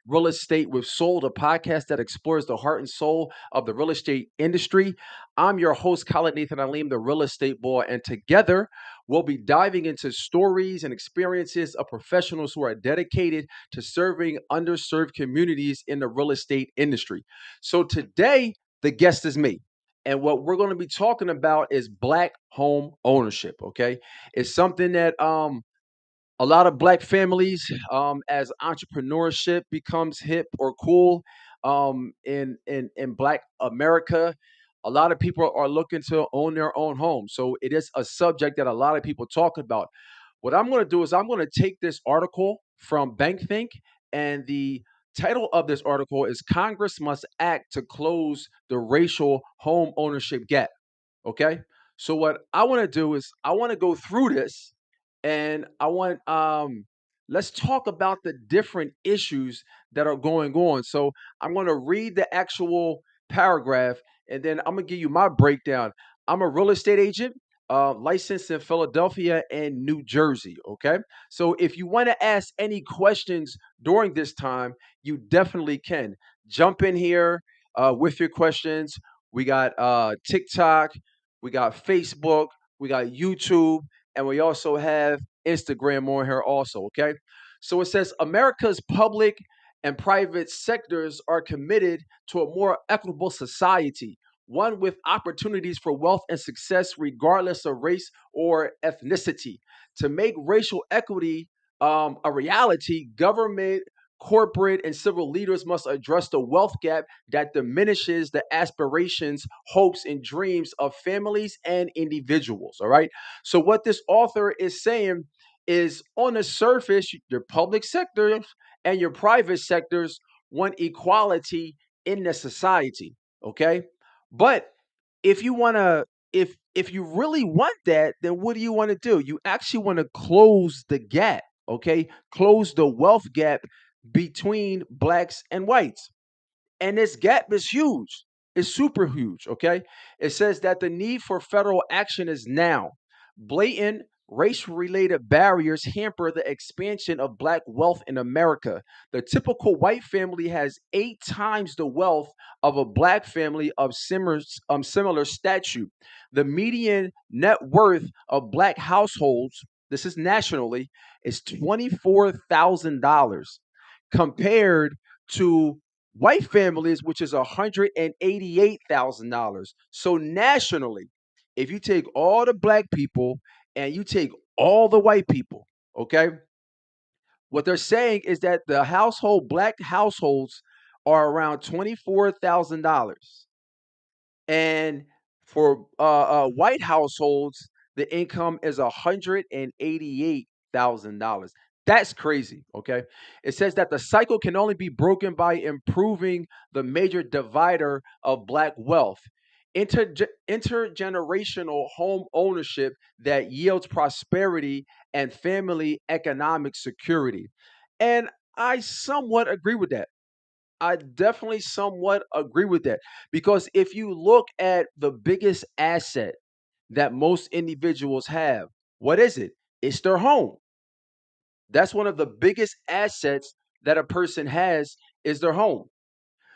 Real Estate with Soul, the podcast that explores the heart and soul of the real estate industry. I'm your host, Khaled Nathan Aleem, the real estate boy, and together we'll be diving into stories and experiences of professionals who are dedicated to serving underserved communities in the real estate industry. So today, the guest is me. And what we're going to be talking about is Black home ownership. Okay, it's something that a lot of black families, as entrepreneurship becomes hip or cool, in black America, a lot of people are looking to own their own home. So it is a subject that a lot of people talk about. What I'm going to do is I'm going to take this article from BankThink, and the title of this article is "Congress Must Act to Close the Racial Home Ownership Gap." Okay. So what I want to do is I want to go through this, and I want let's talk about the different issues that are going on. So I'm going to read the actual paragraph, and then I'm going to give you my breakdown. I'm a real estate agent, licensed in Philadelphia and New Jersey. Okay. So if you want to ask any questions during this time, you definitely can jump in here with your questions. We got TikTok, we got Facebook, we got YouTube, and we also have Instagram on here also. Okay. So it says America's public and private sectors are committed to a more equitable society, one with opportunities for wealth and success regardless of race or ethnicity. To make racial equity a reality, government, corporate, and civil leaders must address the wealth gap that diminishes the aspirations, hopes, and dreams of families and individuals. All right. So, what this author is saying is on the surface, your public sectors and your private sectors want equality in the society. Okay. But if you want to, if you really want that, then what do you want to do? You actually want to close the gap. Okay. Close the wealth gap between blacks and whites. And this gap is huge. It's super huge. Okay. It says that the need for federal action is now. Blatant race related barriers hamper the expansion of black wealth in America. The typical white family has 8 times the wealth of a black family of similar stature. The median net worth of black households, this is nationally, is $24,000 compared to white families, which is $188,000. So nationally, if you take all the black people and you take all the white people, okay, what they're saying is that the black households are around $24,000, and for white households, the income is $188,000. That's crazy. Okay, it says that the cycle can only be broken by improving the major divider of black wealth. Intergenerational home ownership that yields prosperity and family economic security. And I somewhat agree with that. I definitely somewhat agree with that, because if you look at the biggest asset that most individuals have, what is it? It's their home. That's one of the biggest assets that a person has, is their home.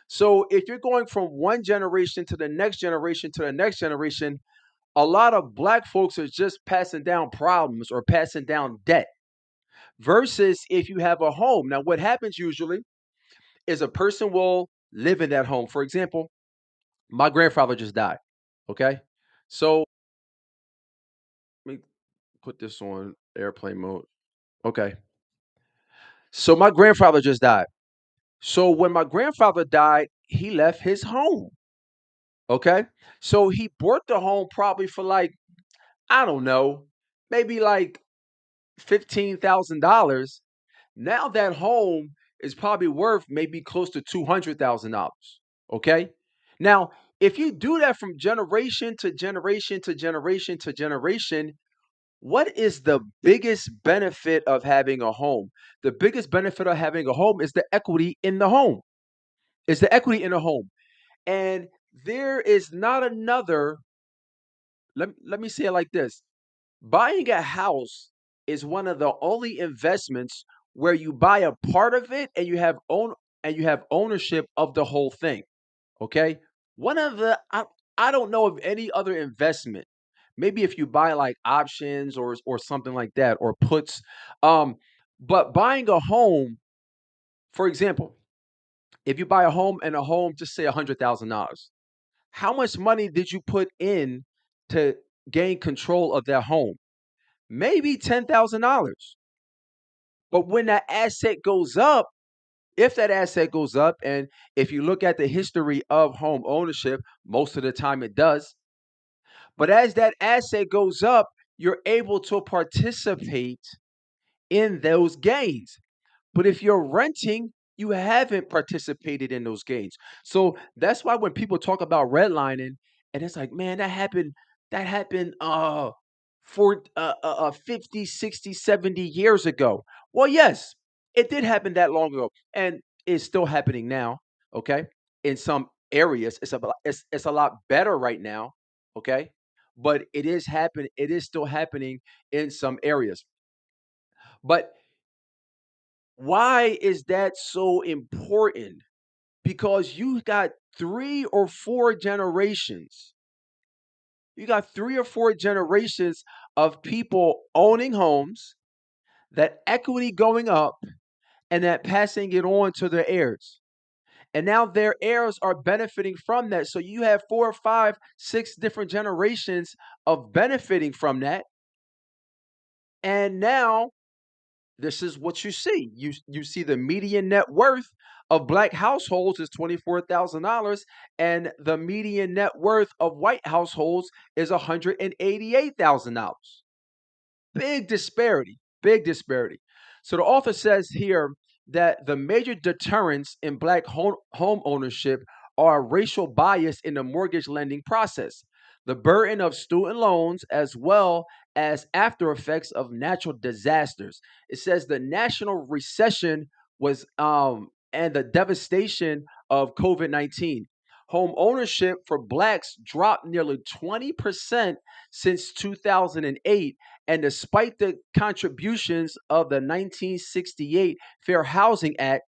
So if you're going from one generation to the next generation to the next generation, a lot of black folks are just passing down problems or passing down debt. Versus if you have a home. Now, what happens usually is a person will live in that home. For example, my grandfather just died. Okay. So let me put this on airplane mode. Okay. So my grandfather just died. So when my grandfather died, he left his home. Okay. So he bought the home probably for like, I don't know, maybe like $15,000. Now that home is probably worth maybe close to $200,000. Okay. Now, if you do that from generation to generation to generation to generation, what is the biggest benefit of having a home? The biggest benefit of having a home is the equity in the home. Is the equity in the home. And there is not another, let me say it like this. Buying a house is one of the only investments where you buy a part of it and you have ownership of the whole thing. Okay. One of the I don't know of any other investment. Maybe if you buy like options or something like that or puts. Um, but buying a home, for example, if you buy a home and a home, just say $100,000, how much money did you put in to gain control of that home? Maybe $10,000. But when that asset goes up, if that asset goes up, and if you look at the history of home ownership, most of the time it does. But as that asset goes up, you're able to participate in those gains. But if you're renting, you haven't participated in those gains. So that's why when people talk about redlining, and it's like, man, that happened for 50, 60, 70 years ago. Well, yes, it did happen that long ago. And it's still happening now. Okay. In some areas, it's a lot better right now. Okay. But it is still happening in some areas. But why is that so important? Because you got three or four generations. You got three or four generations of people owning homes, that equity going up, and that passing it on to their heirs. And now their heirs are benefiting from that. So you have four, five, six different generations of benefiting from that. And now this is what you see. You see the median net worth of black households is $24,000, and the median net worth of white households is $188,000. Big disparity, big disparity. So the author says here that the major deterrents in black home ownership are racial bias in the mortgage lending process, the burden of student loans, as well as after effects of natural disasters. It says the national recession was and the devastation of COVID-19. Home ownership for blacks dropped nearly 20% since 2008, and despite the contributions of the 1968 Fair Housing Act,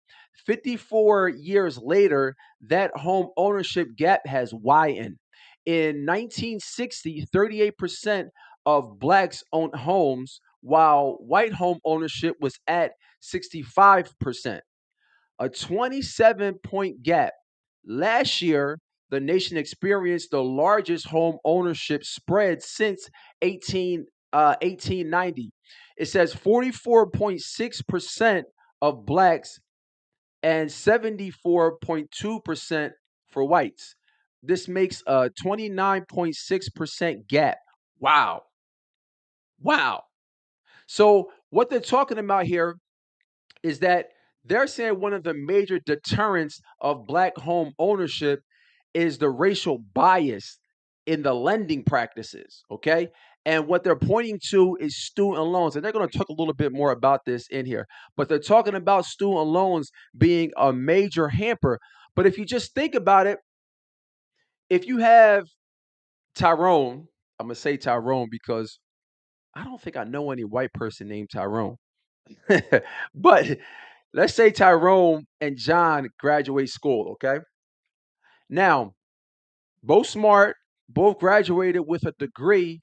54 years later, that home ownership gap has widened. In 1960, 38% of blacks owned homes, while white home ownership was at 65%, a 27-point gap. Last year, the nation experienced the largest home ownership spread since 1890. It says 44.6% of blacks and 74.2% for whites. This makes a 29.6% gap. Wow. Wow. So, what they're talking about here is that they're saying one of the major deterrents of black home ownership is the racial bias in the lending practices. Okay. And what they're pointing to is student loans. And they're going to talk a little bit more about this in here. But they're talking about student loans being a major hamper. But if you just think about it, if you have Tyrone, I'm going to say Tyrone because I don't think I know any white person named Tyrone. But let's say Tyrone and John graduate school, okay? Now, both smart, both graduated with a degree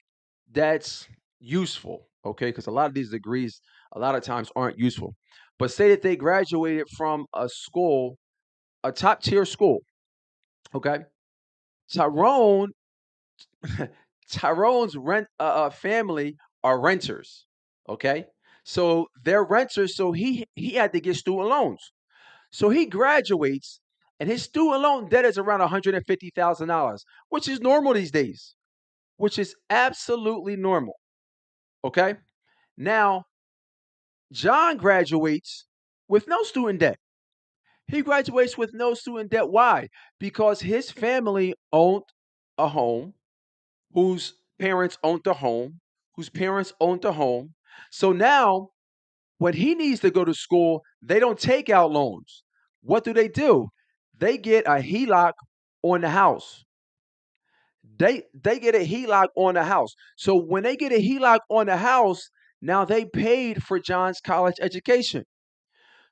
that's useful, okay? Because a lot of these degrees, a lot of times, aren't useful. But say that they graduated from a school, a top tier school, okay? Tyrone, Tyrone's family are renters, okay? So they're renters, so he had to get student loans. So he graduates, and his student loan debt is around $150,000, which is normal these days, which is absolutely normal. Okay. Now, John graduates with no student debt. He graduates with no student debt. Why? Because his family owned a home, whose parents owned the home, whose parents owned the home. So now, when he needs to go to school, they don't take out loans. What do? They get a HELOC on the house. They get a HELOC on the house. So when they get a HELOC on the house, now they paid for John's college education.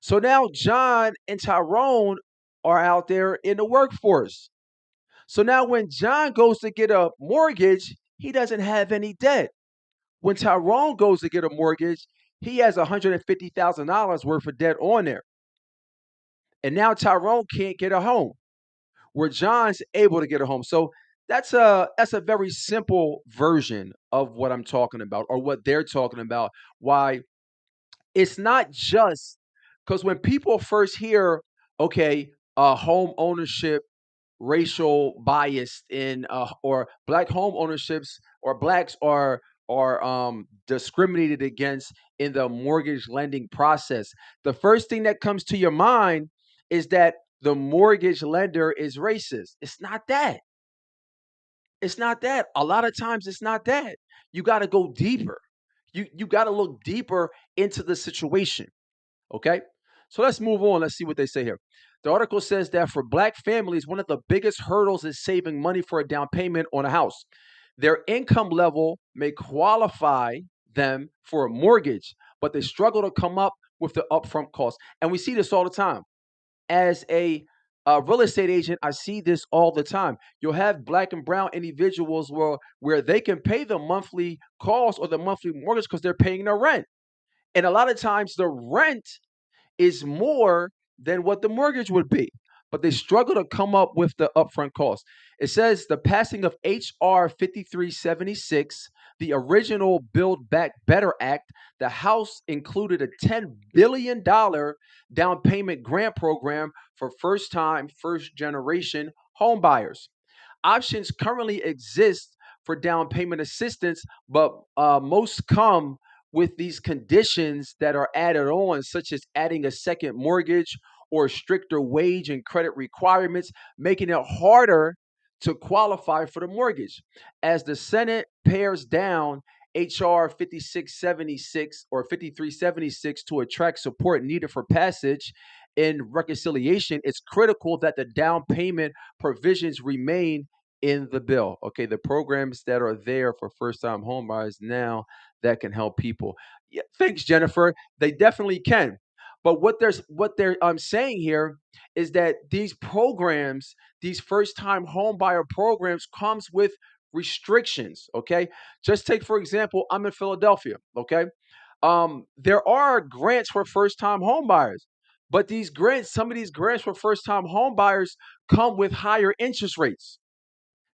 So now John and Tyrone are out there in the workforce. So now when John goes to get a mortgage, he doesn't have any debt. When Tyrone goes to get a mortgage, he has $150,000 worth of debt on there. And now Tyrone can't get a home where John's able to get a home. So that's a very simple version of what I'm talking about or what they're talking about. Why it's not just because when people first hear, okay, home ownership racial bias in or black home ownerships or blacks are discriminated against in the mortgage lending process. The first thing that comes to your mind is that the mortgage lender is racist. It's not that. It's not that. A lot of times it's not that. You got to go deeper. You got to look deeper into the situation. Okay. So let's move on. Let's see what they say here. The article says that for black families, one of the biggest hurdles is saving money for a down payment on a house. Their income level may qualify them for a mortgage, but they struggle to come up with the upfront cost. And we see this all the time. As a real estate agent, I see this all the time. You'll have black and brown individuals where they can pay the monthly cost or the monthly mortgage because they're paying their rent. And a lot of times the rent is more than what the mortgage would be. But they struggle to come up with the upfront cost. It says the passing of H.R. 5376, the original Build Back Better Act, the House included a $10 billion down payment grant program for first time, first generation home buyers. Options currently exist for down payment assistance, but most come with these conditions that are added on, such as adding a second mortgage or stricter wage and credit requirements, making it harder to qualify for the mortgage. As the Senate pares down H.R. 5676 or 5376 to attract support needed for passage in reconciliation, it's critical that the down payment provisions remain in the bill. Okay, the programs that are there for first time homebuyers now that can help people. Yeah, thanks, Jennifer. They definitely can. But what they're saying here is that these programs, these first time homebuyer programs, comes with restrictions. Okay, just take for example, I'm in Philadelphia. Okay, there are grants for first time homebuyers, but these grants, some of these grants for first time homebuyers come with higher interest rates.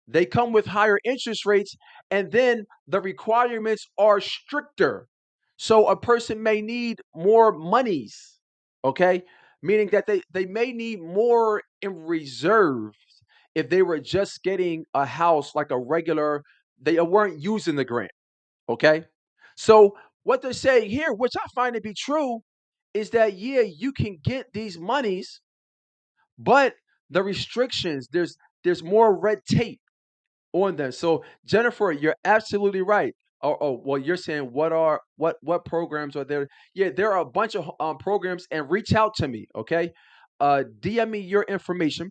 They come with higher interest rates, and then the requirements are stricter. So a person may need more monies, okay? Meaning that they may need more in reserve if they were just getting a house like a regular, they weren't using the grant, okay? So what they're saying here, which I find to be true, is that yeah, you can get these monies, but the restrictions, there's more red tape on them. So Jennifer, you're absolutely right. Well, you're saying what programs are there? Yeah, there are a bunch of programs, and reach out to me. Okay, DM me your information.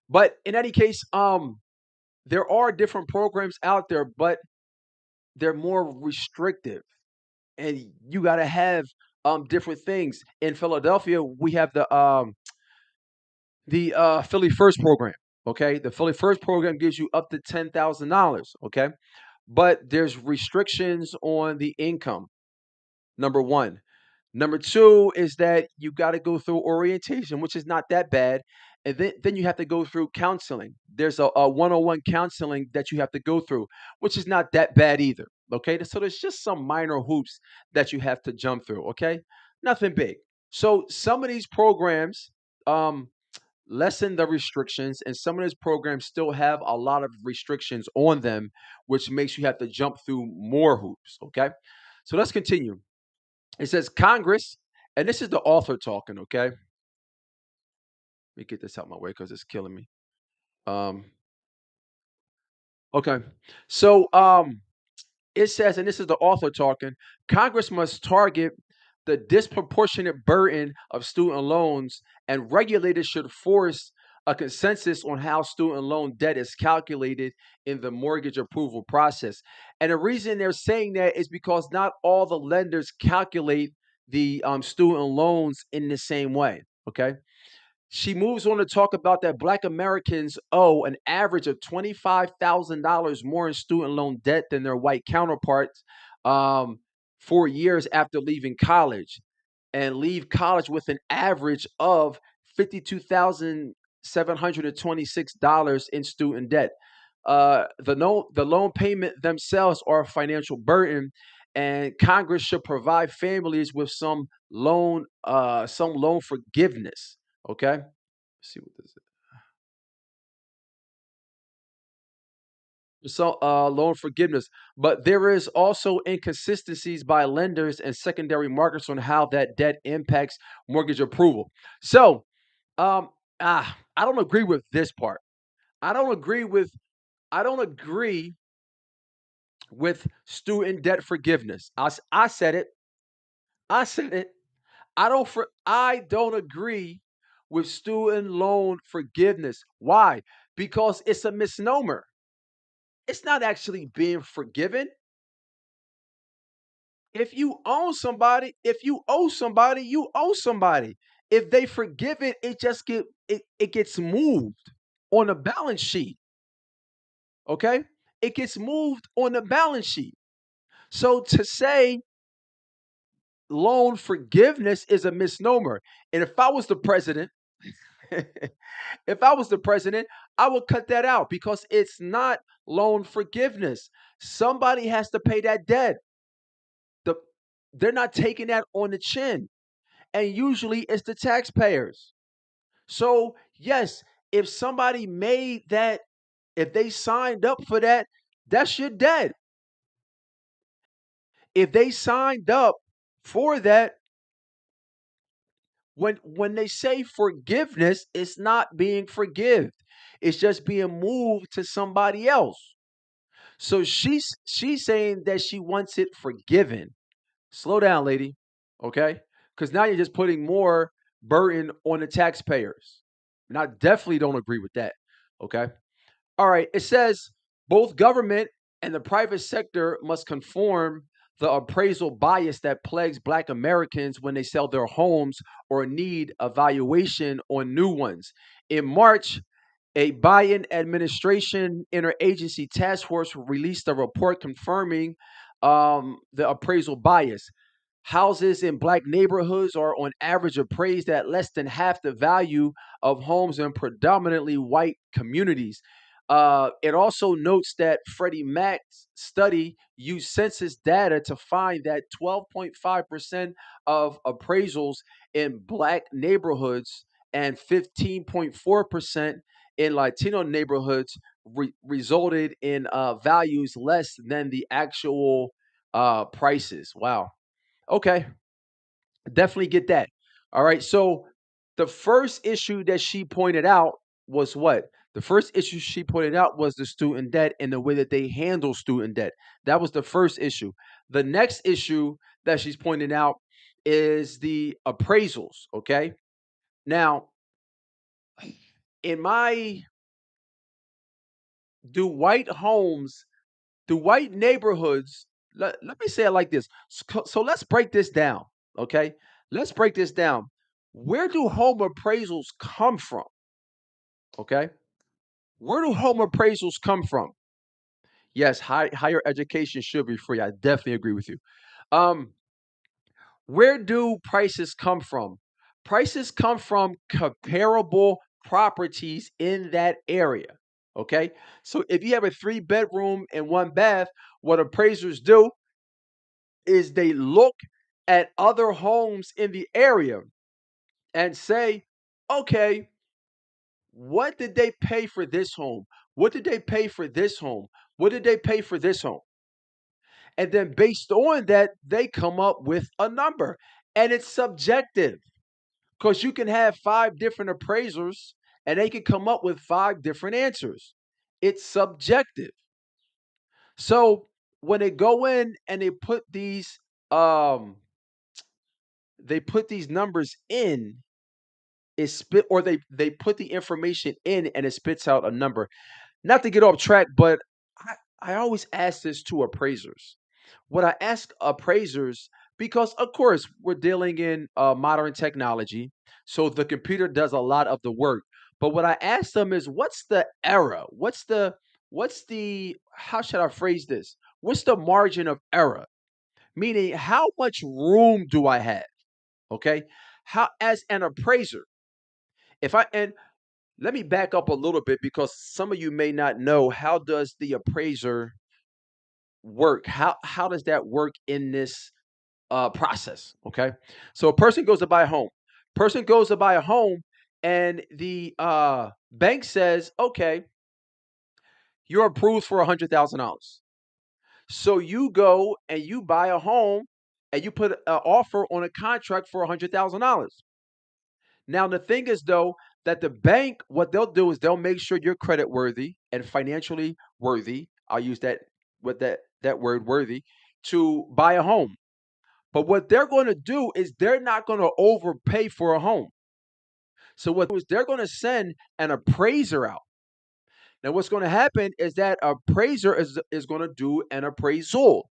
But in any case, there are different programs out there, but they're more restrictive, and you got to have different things. In Philadelphia, we have the Philly First program. Okay, the Philly First program gives you up to $10,000. Okay, but there's restrictions on the income. Number one. Number two is that you got to go through orientation, which is not that bad. And then you have to go through counseling. There's a one-on-one counseling that you have to go through, which is not that bad either. Okay. So there's just some minor hoops that you have to jump through. Okay. Nothing big. So some of these programs, um, lessen the restrictions, and some of these programs still have a lot of restrictions on them, which makes you have to jump through more hoops. Okay, so let's continue. It says Congress, and this is the author talking. Okay, let me get this out my way because it's killing me. Um, okay, so it says, and this is the author talking, Congress must target the disproportionate burden of student loans, and regulators should force a consensus on how student loan debt is calculated in the mortgage approval process. And the reason they're saying that is because not all the lenders calculate the student loans in the same way. Okay. She moves on to talk about that Black Americans owe an average of $25,000 more in student loan debt than their white counterparts um, 4 years after leaving college, and leave college with an average of $52,726 in student debt. The loan payment themselves are a financial burden, and Congress should provide families with some loan forgiveness. Okay, let's see what this is. So, loan forgiveness, but there is also inconsistencies by lenders and secondary markets on how that debt impacts mortgage approval. So, um, I don't agree with this part. I don't agree with. I don't agree with student debt forgiveness. I said it. I said it. I don't agree with student loan forgiveness. Why? Because it's a misnomer. It's not actually being forgiven. If you owe somebody, you owe somebody. If they forgive it, it gets moved on the balance sheet. Okay? It gets moved on the balance sheet. So to say loan forgiveness is a misnomer. And if I was the president, if I was the president, I would cut that out because it's not loan forgiveness. Somebody has to pay that debt. The, they're not taking that on the chin. And usually it's the taxpayers. So, yes, if somebody made that, if they signed up for that, that's your debt. If they signed up for that, when they say forgiveness, it's not being forgive. It's just being moved to somebody else. So she's saying that she wants it forgiven. Slow down, lady. Okay? Because now you're just putting more burden on the taxpayers. And I definitely don't agree with that. Okay? All right. It says both government and the private sector must conform the appraisal bias that plagues Black Americans when they sell their homes or need evaluation on new ones. In March, a Biden administration interagency task force released a report confirming the appraisal bias. Houses in Black neighborhoods are on average appraised at less than half the value of homes in predominantly white communities. It also notes that Freddie Mac's study used census data to find that 12.5% of appraisals in Black neighborhoods and 15.4% in Latino neighborhoods resulted in values less than the actual prices. Wow. Okay, definitely get that. All right. So the first issue that she pointed out was what? The first issue she pointed out was the student debt and the way that they handle student debt. That was the first issue. The next issue that she's pointing out is the appraisals. Okay. Now, in my do white homes, do white neighborhoods, let me say it like this. So let's break this down. Okay. Let's break this down. Where do home appraisals come from? Okay. Where do home appraisals come from? Yes, higher education should be free. I definitely agree with you. Um, where do prices come from? Prices come from comparable properties in that area. Okay. So if you have a 3 bedroom and 1 bath, what appraisers do is they look at other homes in the area and say, okay, what did they pay for this home? What did they pay for this home? What did they pay for this home? And then based on that, they come up with a number. And it's subjective because you can have 5 different appraisers and they can come up with 5 different answers. It's subjective. So when they go in and um they put these numbers in, it spit or they put the information in and it spits out a number. Not to get off track, but I always ask this to appraisers. What I ask appraisers, because of course we're dealing in modern technology, so the computer does a lot of the work. But what I asked them is, what's the error? What's the how should I phrase this? What's the margin of error? Meaning, how much room do I have? Okay, how as an appraiser, if I and let me back up a little bit because some of you may not know, how does the appraiser work? How does that work in this process? Okay, so a person goes to buy a home. Person goes to buy a home, and the bank says, "Okay, you're approved for $100,000." So you go and you buy a home, and you put an offer on a contract for $100,000. Now, the thing is, though, that the bank, what they'll do is they'll make sure you're credit worthy and financially worthy. I'll use that with that word worthy to buy a home. But what they're going to do is they're not going to overpay for a home. So what is they're going to send an appraiser out. Now, what's going to happen is that appraiser is going to do an appraisal,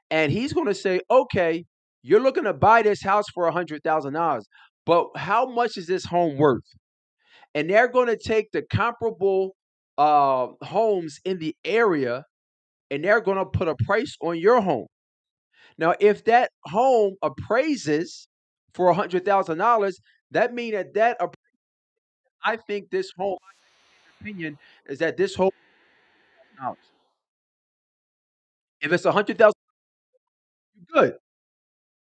and he's going to say, okay, you're looking to buy this house for $100,000, but how much is this home worth? And they're going to take the comparable homes in the area, and they're going to put a price on your home. Now, if that home appraises for $100,000, that means I think this home, my opinion is that this home is $100,000. If it's $100,000, good.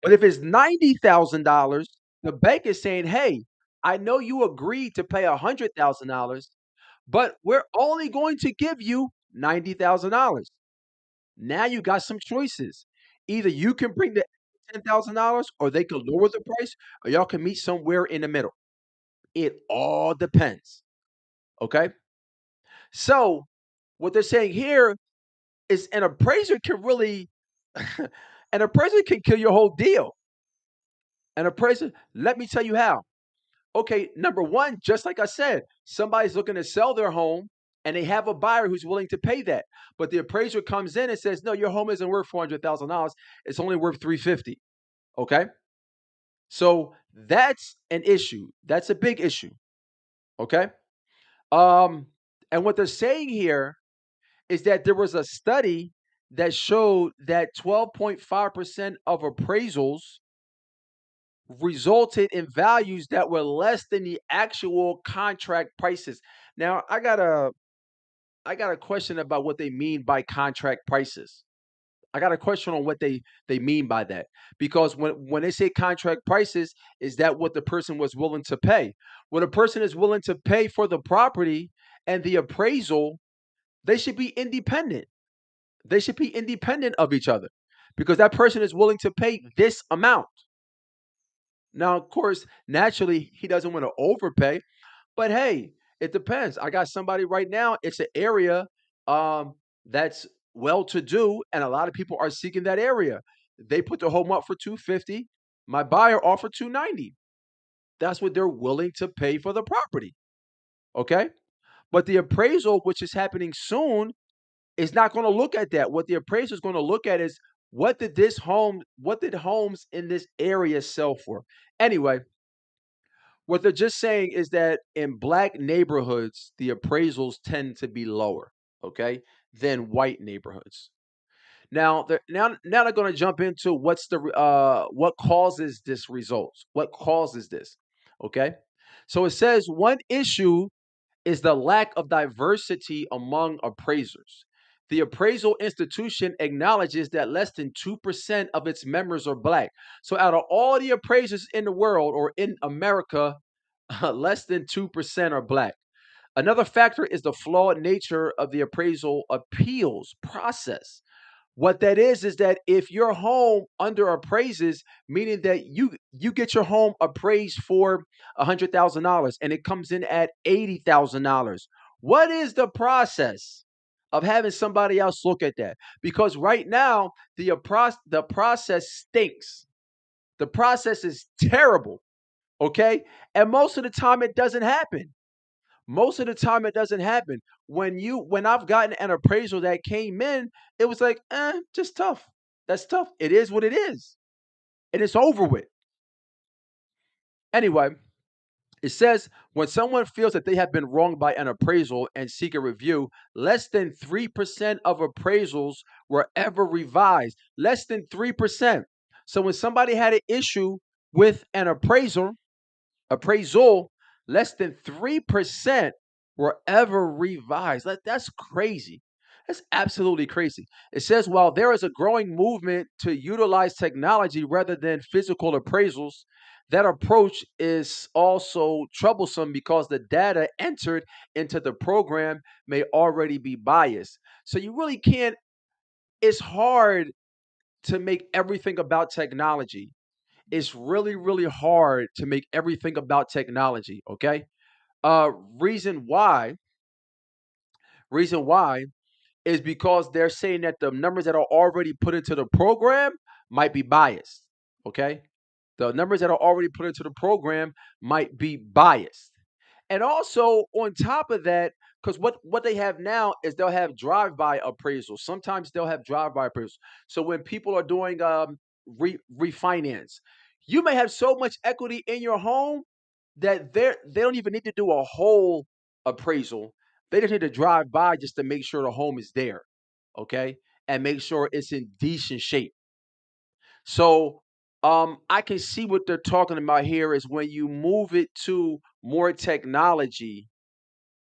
But if it's $90,000, the bank is saying, hey, I know you agreed to pay $100,000, but we're only going to give you $90,000. Now you got some choices. Either you can bring the $10,000, or they could lower the price, or y'all can meet somewhere in the middle. It all depends. Okay. So what they're saying here is an appraiser can really, an appraiser can kill your whole deal. An appraiser, let me tell you how. Okay, number one, just like I said, somebody's looking to sell their home and they have a buyer who's willing to pay that. But the appraiser comes in and says, no, your home isn't worth $400,000. It's only worth $350,000. Okay. So that's an issue. That's a big issue. Okay. Um, and what they're saying here is that there was a study that showed that 12.5% of appraisals resulted in values that were less than the actual contract prices. Now, I got a question about what they mean by contract prices. I got a question on what they mean by that, because when they say contract prices, is that what the person was willing to pay? When a person is willing to pay for the property and the appraisal, they should be independent. They should be independent of each other, because that person is willing to pay this amount. Now, of course, naturally, he doesn't want to overpay, but hey, it depends. I got somebody right now. It's an area that's well to do, and a lot of people are seeking that area. They put the home up for 250. My buyer offered 290. That's what they're willing to pay for the property. Okay. But the appraisal, which is happening soon, is not going to look at that. What the appraiser is going to look at is, what did homes in this area sell for? Anyway, what they're just saying is that in black neighborhoods, the appraisals tend to be lower, okay, than white neighborhoods. Now they're going to jump into what causes this results. What causes this? Okay, so it says one issue is the lack of diversity among appraisers. The appraisal institution acknowledges that less than 2% of its members are black. So, out of all the appraisers in the world or in America, less than 2% are black. Another factor is the flawed nature of the appraisal appeals process. What that is that if your home under appraises, meaning that you get your home appraised for $100,000 and it comes in at $80,000, what is the process of having somebody else look at that? Because right now the process stinks. The process is terrible. Okay, and most of the time it doesn't happen. Most of the time it doesn't happen. When I've gotten an appraisal that came in, it was like, just tough. That's tough. It is what it is. and it's over with. Anyway, it says when someone feels that they have been wronged by an appraisal and seek a review, less than 3% of appraisals were ever revised. Less than 3%. So when somebody had an issue with an appraisal, less than 3% were ever revised. That's crazy. That's absolutely crazy. It says while there is a growing movement to utilize technology rather than physical appraisals, that approach is also troublesome because the data entered into the program may already be biased. So you really can't, it's hard to make everything about technology. It's really, really hard to make everything about technology. Okay. Uh, reason why, reason why is because they're saying that the numbers that are already put into the program might be biased. Okay. The numbers that are already put into the program might be biased. And also on top of that, because what they have now is they'll have drive-by appraisals. Sometimes they'll have drive-by appraisals. So when people are doing refinance, you may have so much equity in your home that they don't even need to do a whole appraisal. They just need to drive by just to make sure the home is there, okay, and make sure it's in decent shape. So I can see what they're talking about here is when you move it to more technology,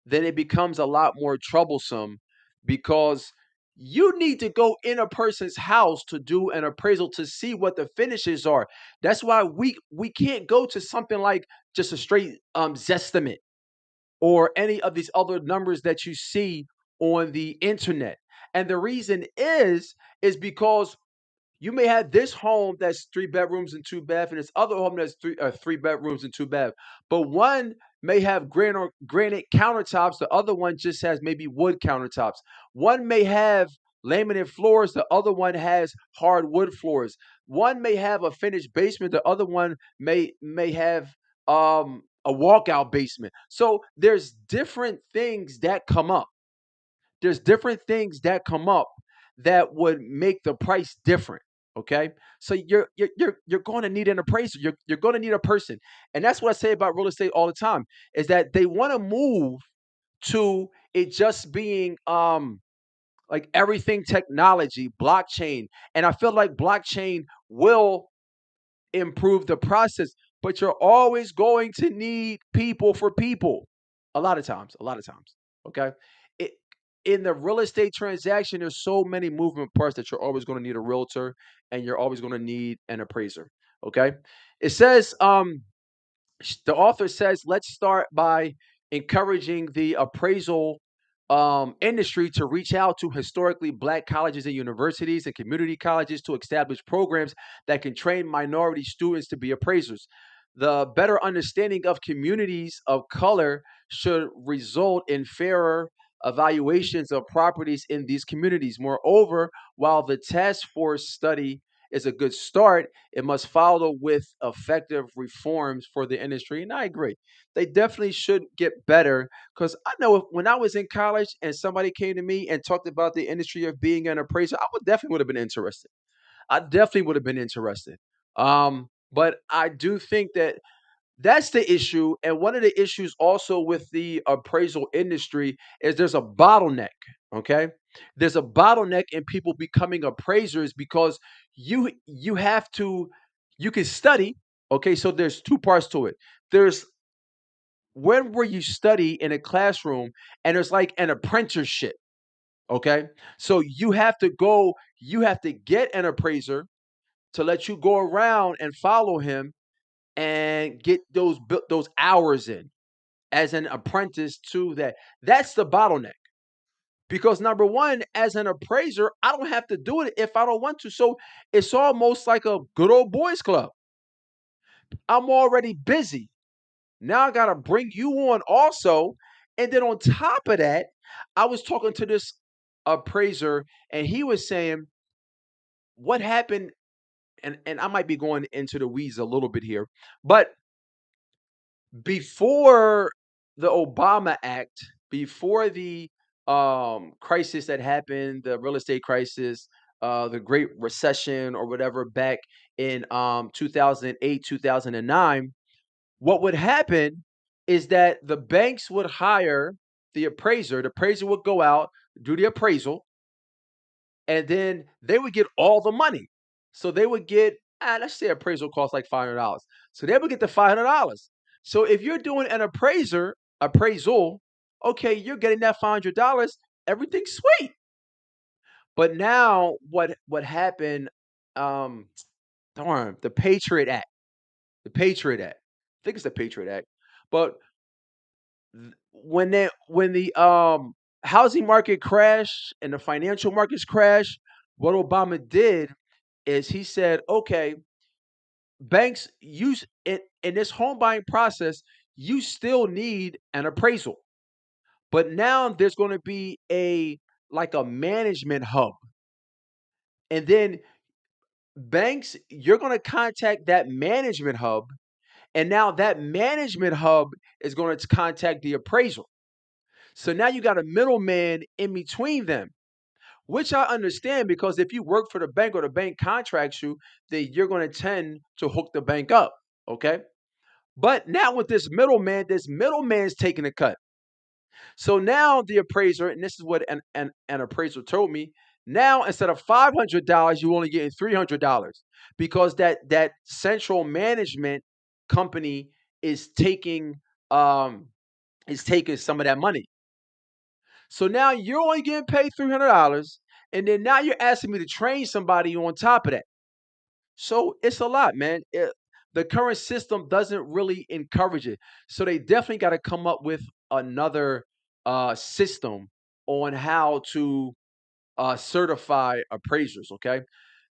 then it becomes a lot more troublesome because you need to go in a person's house to do an appraisal to see what the finishes are. That's why we can't go to something like just a straight zestimate or any of these other numbers that you see on the internet. And the reason is because you may have this home that's three bedrooms and two baths, and this other home that's three bedrooms and two baths. But one may have granite countertops, the other one just has maybe wood countertops. One may have laminate floors, the other one has hardwood floors. One may have a finished basement, the other one may have a walkout basement. So there's different things that come up that would make the price different. Okay, so you're going to need an appraiser. You're going to need a person, and that's what I say about real estate all the time. Is that they want to move to it just being like everything technology, blockchain, and I feel like blockchain will improve the process, but you're always going to need people for people. A lot of times. Okay. It, in the real estate transaction, there's so many moving parts that you're always going to need a realtor and you're always going to need an appraiser. Okay. It says, the author says, let's start by encouraging the appraisal industry to reach out to historically black colleges and universities and community colleges to establish programs that can train minority students to be appraisers. The better understanding of communities of color should result in fairer evaluations of properties in these communities. Moreover, while the task force study is a good start, it must follow with effective reforms for the industry. And I agree. They definitely should get better because I know when I was in college and somebody came to me and talked about the industry of being an appraiser, I would definitely would have been interested. I definitely would have been interested. But I do think that that's the issue. And one of the issues also with the appraisal industry is there's a bottleneck. Okay. There's a bottleneck in people becoming appraisers because you have to you can study. Okay, so there's two parts to it. There's when where you study in a classroom and there's like an apprenticeship. Okay. So you have to get an appraiser to let you go around and follow him and get those hours in as an apprentice to that. That's the bottleneck. Because number one, as an appraiser, I don't have to do it if I don't want to. So it's almost like a good old boys club. I'm already busy. Now I gotta bring you on also. And then on top of that, I was talking to this appraiser and he was saying what happened, and I might be going into the weeds a little bit here, but before the Obama Act, before the crisis that happened, the real estate crisis, the Great Recession or whatever back in 2008, 2009, what would happen is that the banks would hire the appraiser would go out, do the appraisal, and then they would get all the money. So they would get, let's say appraisal costs like $500. So they would get the $500. So if you're doing an appraisal, okay, you're getting that $500, everything's sweet. But now what happened, um, darn, the Patriot Act. The Patriot Act. I think it's the Patriot Act. But when the housing market crashed and the financial markets crashed, what Obama did is he said, okay, banks use it in this home buying process, you still need an appraisal. But now there's going to be a like a management hub. And then banks, you're going to contact that management hub. And now that management hub is going to contact the appraisal. So now you got a middleman in between them, which I understand because if you work for the bank or the bank contracts you, then you're going to tend to hook the bank up. Okay. But now with this middleman's taking a cut. So now the appraiser, and this is what an appraiser told me, now instead of $500, you only getting $300 because that central management company is taking um some of that money. So now you're only getting paid $300, and then now you're asking me to train somebody on top of that. So it's a lot, man. The current system doesn't really encourage it. So they definitely got to come up with another system on how to certify appraisers. Okay.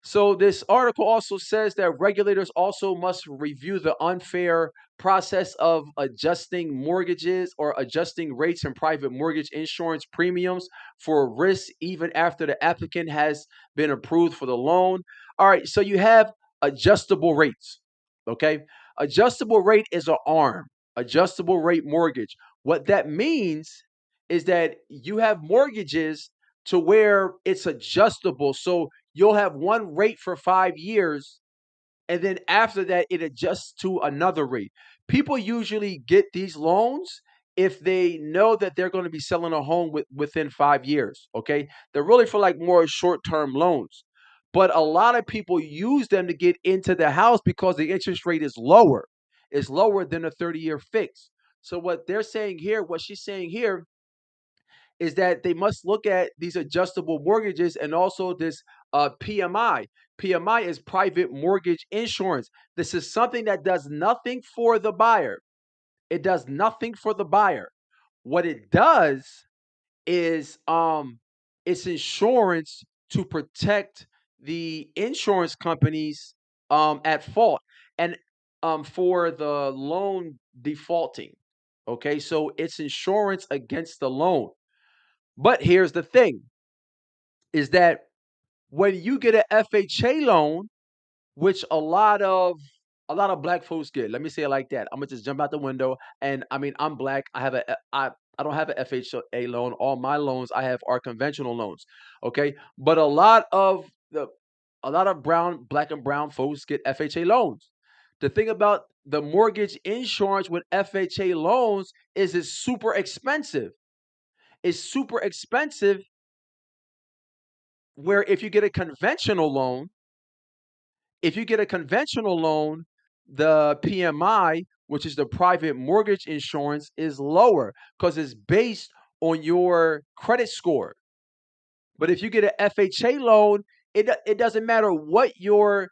So this article also says that regulators also must review the unfair process of adjusting mortgages or adjusting rates and private mortgage insurance premiums for risk even after the applicant has been approved for the loan. All right, so you have adjustable rates. Okay? Adjustable rate is an arm, adjustable rate mortgage. What that means is that you have mortgages to where it's adjustable. So you'll have one rate for 5 years, and then after that, it adjusts to another rate. People usually get these loans if they know that they're going to be selling a home within 5 years. Okay. They're really for like more short term loans. But a lot of people use them to get into the house because the interest rate is lower. It's lower than a 30-year fix. So what she's saying here is that they must look at these adjustable mortgages and also this PMI. PMI is private mortgage insurance. This is something that does nothing for the buyer. It does nothing for the buyer. What it does is it's insurance to protect the insurance companies at fault and for the loan defaulting. Okay, so it's insurance against the loan. But here's the thing is that when you get an FHA loan, which a lot of black folks get, let me say it like that. I'm gonna just jump out the window. And I mean, I'm black. I don't have an FHA loan. All my loans I have are conventional loans. Okay. But a lot of black and brown folks get FHA loans. The thing about the mortgage insurance with FHA loans is it's super expensive. It's super expensive where if you get a conventional loan, the PMI, which is the private mortgage insurance, is lower because it's based on your credit score. But if you get an FHA loan, it doesn't matter what your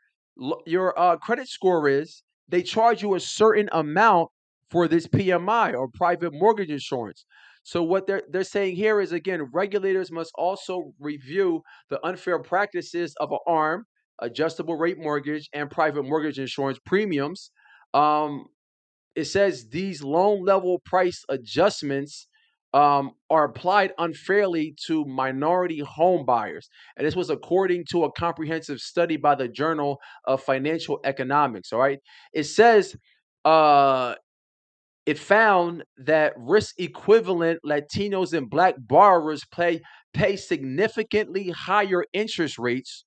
credit score is. They charge you a certain amount for this PMI or private mortgage insurance. So what they're saying here is again, regulators must also review the unfair practices of an ARM, adjustable rate mortgage, and private mortgage insurance premiums. Um, it says these loan level price adjustments are applied unfairly to minority home buyers. And this was according to a comprehensive study by the Journal of Financial Economics. All right. It says uh, it found that risk equivalent Latinos and Black borrowers pay significantly higher interest rates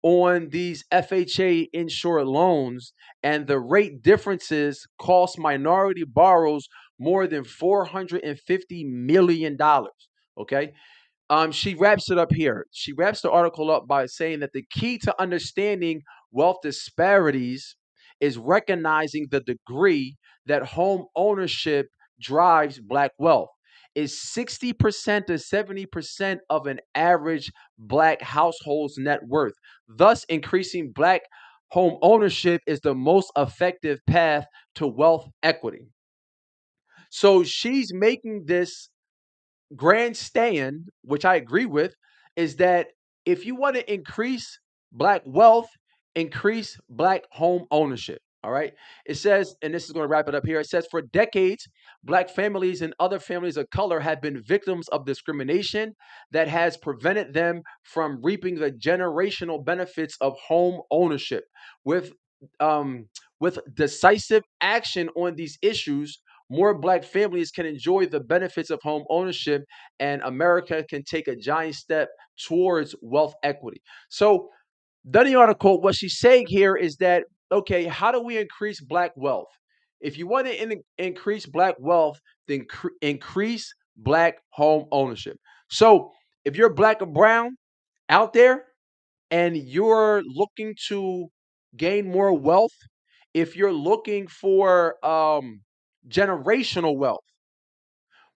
on these FHA insured loans, and the rate differences cost minority borrowers more than $450 million. Okay, she wraps it up here. She wraps the article up by saying that the key to understanding wealth disparities is recognizing the degree that home ownership drives black wealth. Is 60% to 70% of an average black household's net worth. Thus, increasing black home ownership is the most effective path to wealth equity. So she's making this grandstand, which I agree with, is that if you want to increase black wealth, increase black home ownership. All right. It says, and this is going to wrap it up here. It says, for decades, black families and other families of color have been victims of discrimination that has prevented them from reaping the generational benefits of home ownership. With um, with decisive action on these issues, more black families can enjoy the benefits of home ownership, and America can take a giant step towards wealth equity. So, done the article, what she's saying here is that, okay, how do we increase black wealth? If you want to increase black wealth, then increase black home ownership. So, if you're black or brown out there and you're looking to gain more wealth, if you're looking for generational wealth,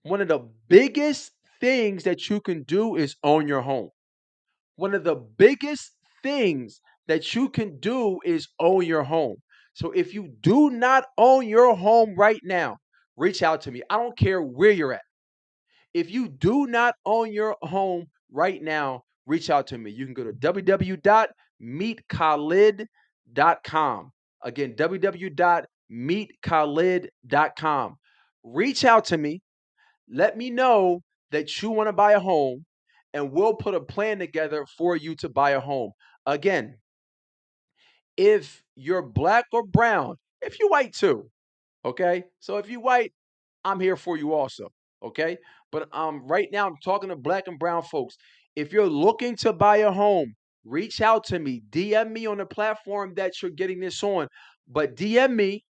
one of the biggest things that you can do is own your home. One of the biggest things that you can do is own your home. So if you do not own your home right now, reach out to me. I don't care where you're at. If you do not own your home right now, reach out to me. You can go to www.meetkhalid.com. Again, www.meetkhalid.com. Reach out to me. Let me know that you want to buy a home, and we'll put a plan together for you to buy a home. Again, if you're black or brown, if you're white too, okay? So if you're white, I'm here for you also. Okay. But right now I'm talking to black and brown folks. If you're looking to buy a home, reach out to me. DM me on the platform that you're getting this on. But DM me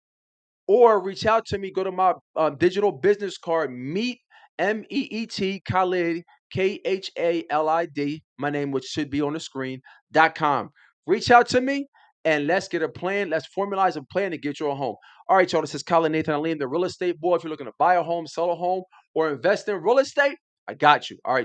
or reach out to me. Go to my digital business card, Meet MEET Khalid, KHALID, my name, which should be on the screen.com. Reach out to me and let's get a plan. Let's formalize a plan to get you a home. All right, y'all. This is Colin Nathan Alim, the real estate boy. If you're looking to buy a home, sell a home, or invest in real estate, I got you. All right.